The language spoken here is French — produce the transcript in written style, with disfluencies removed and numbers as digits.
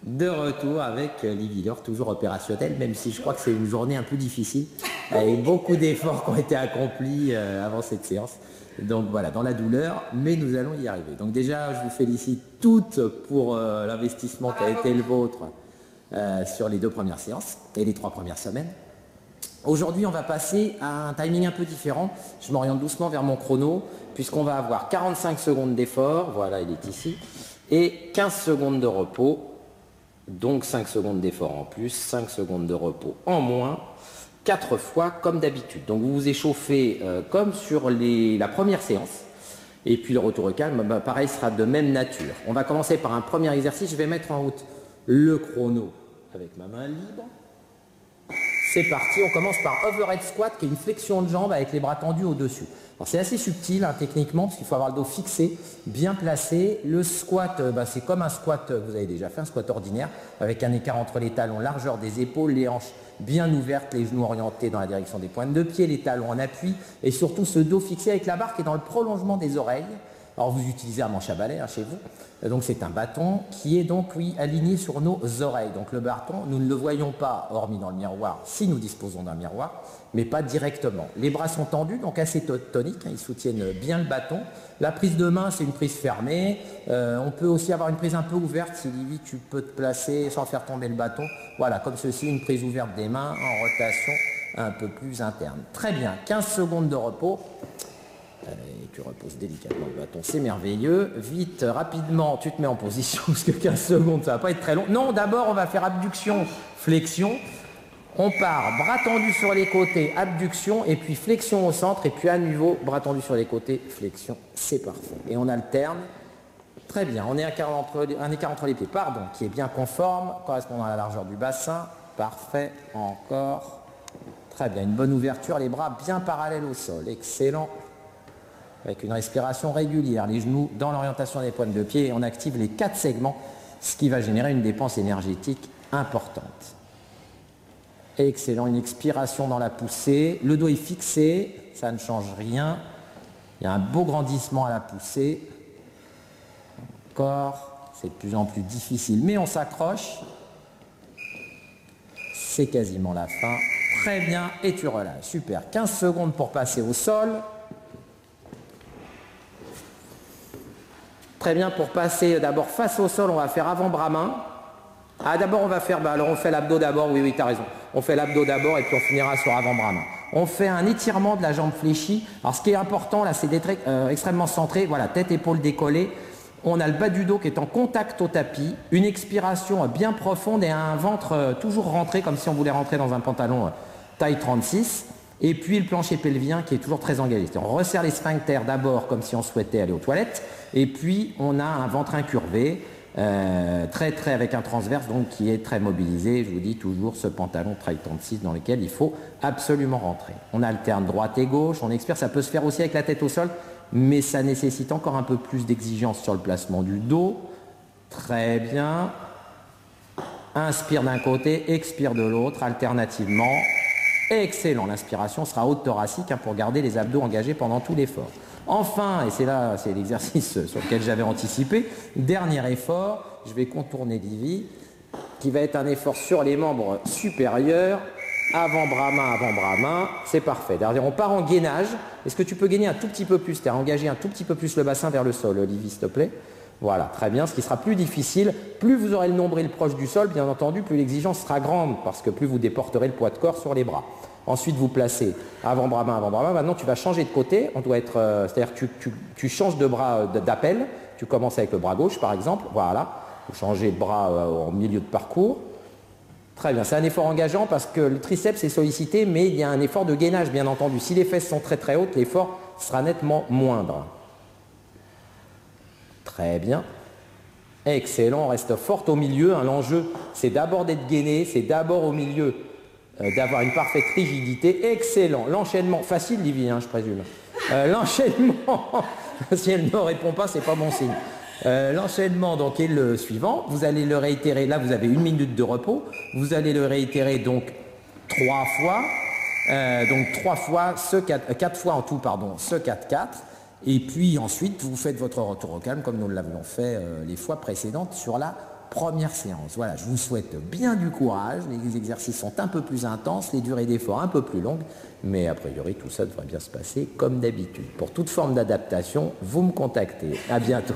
De retour avec Liv Wheeler, toujours opérationnel, même si je crois que c'est une journée un peu difficile, avec beaucoup d'efforts qui ont été accomplis avant cette séance. Donc voilà, dans la douleur, mais nous allons y arriver. Donc déjà, je vous félicite toutes pour l'investissement qui a été le vôtre sur les 2 premières séances et les 3 premières semaines. Aujourd'hui, on va passer à un timing un peu différent. Je m'oriente doucement vers mon chrono, puisqu'on va avoir 45 secondes d'effort, voilà, il est ici, et 15 secondes de repos. Donc 5 secondes d'effort en plus, 5 secondes de repos en moins, 4 fois comme d'habitude. Donc vous vous échauffez comme sur la première séance. Et puis le retour au calme, pareil, sera de même nature. On va commencer par un premier exercice. Je vais mettre en route le chrono avec ma main libre. C'est parti, on commence par overhead squat, qui est une flexion de jambe avec les bras tendus au-dessus. C'est assez subtil techniquement, parce qu'il faut avoir le dos fixé, bien placé. Le squat, c'est comme un squat que vous avez déjà fait, un squat ordinaire, avec un écart entre les talons, largeur des épaules, les hanches bien ouvertes, les genoux orientés dans la direction des pointes de pied, les talons en appui, et surtout ce dos fixé avec la barre qui est dans le prolongement des oreilles. Alors vous utilisez un manche à balai chez vous, donc c'est un bâton qui est donc aligné sur nos oreilles. Donc le bâton, nous ne le voyons pas hormis dans le miroir si nous disposons d'un miroir, mais pas directement. Les bras sont tendus, donc assez toniques, ils soutiennent bien le bâton. La prise de main, c'est une prise fermée. On peut aussi avoir une prise un peu ouverte si Livy, tu peux te placer sans faire tomber le bâton. Voilà, comme ceci, une prise ouverte des mains en rotation un peu plus interne. Très bien, 15 secondes de repos. Et tu reposes délicatement le bâton, c'est merveilleux. Vite, rapidement, tu te mets en position, parce que 15 secondes, ça va pas être très long. Non, d'abord, on va faire abduction, flexion. On part, bras tendus sur les côtés, abduction, et puis flexion au centre, et puis à nouveau, bras tendus sur les côtés, flexion, c'est parfait. Et on alterne. Très bien, on est un écart entre les pieds, pardon, qui est bien conforme, correspondant à la largeur du bassin. Parfait, encore. Très bien, une bonne ouverture, les bras bien parallèles au sol, excellent. Avec une respiration régulière, les genoux dans l'orientation des pointes de pied, et on active les 4 segments, ce qui va générer une dépense énergétique importante. Excellent, une expiration dans la poussée, le dos est fixé, ça ne change rien, il y a un beau grandissement à la poussée, encore, c'est de plus en plus difficile, mais on s'accroche, c'est quasiment la fin, très bien, et tu relâches, super, 15 secondes pour passer au sol. Très bien, pour passer d'abord face au sol, on va faire avant-bras-main. D'abord on va faire, alors on fait l'abdos d'abord, oui, tu as raison. On fait l'abdos d'abord et puis on finira sur avant-bras-main. On fait un étirement de la jambe fléchie. Alors ce qui est important là, c'est d'être extrêmement centré. Voilà, tête, épaule décollée. On a le bas du dos qui est en contact au tapis. Une expiration bien profonde et un ventre toujours rentré, comme si on voulait rentrer dans un pantalon taille 36. Et puis le plancher pelvien qui est toujours très engagé. On resserre les sphincters d'abord comme si on souhaitait aller aux toilettes. Et puis on a un ventre incurvé, très avec un transverse donc qui est très mobilisé. Je vous dis toujours ce pantalon taille 36 dans lequel il faut absolument rentrer. On alterne droite et gauche, on expire. Ça peut se faire aussi avec la tête au sol, mais ça nécessite encore un peu plus d'exigence sur le placement du dos. Très bien. Inspire d'un côté, expire de l'autre, alternativement. Excellent, l'inspiration sera haute thoracique pour garder les abdos engagés pendant tout l'effort. Enfin, et c'est l'exercice sur lequel j'avais anticipé, dernier effort, je vais contourner Livy, qui va être un effort sur les membres supérieurs, avant-bras-main, c'est parfait. Derrière, on part en gainage. Est-ce que tu peux gainer un tout petit peu plus, c'est-à-dire engager un tout petit peu plus le bassin vers le sol, Livy, s'il te plaît? Voilà, très bien, ce qui sera plus difficile, plus vous aurez le nombril proche du sol, bien entendu, plus l'exigence sera grande, parce que plus vous déporterez le poids de corps sur les bras. Ensuite, vous placez avant-bras-main. Maintenant, tu vas changer de côté, on doit être, c'est-à-dire tu changes de bras d'appel, tu commences avec le bras gauche, par exemple, voilà, vous changez de bras au milieu de parcours. Très bien, c'est un effort engageant parce que le triceps est sollicité, mais il y a un effort de gainage, bien entendu. Si les fesses sont très hautes, l'effort sera nettement moindre. Très bien. Excellent, on reste forte au milieu. L'enjeu, c'est d'abord d'être gainé, c'est d'abord au milieu d'avoir une parfaite rigidité. Excellent. L'enchaînement, facile, Livy, je présume. L'enchaînement, si elle ne répond pas, c'est pas bon signe. L'enchaînement donc est le suivant. Vous allez le réitérer. Là, vous avez 1 minute de repos. Vous allez le réitérer donc 3 fois. Donc 3 fois, 4 fois en tout, pardon, ce 4-4. Et puis ensuite, vous faites votre retour au calme comme nous l'avions fait les fois précédentes sur la première séance. Voilà, je vous souhaite bien du courage. Les exercices sont un peu plus intenses, les durées d'effort un peu plus longues, mais a priori tout ça devrait bien se passer comme d'habitude. Pour toute forme d'adaptation, vous me contactez. À bientôt.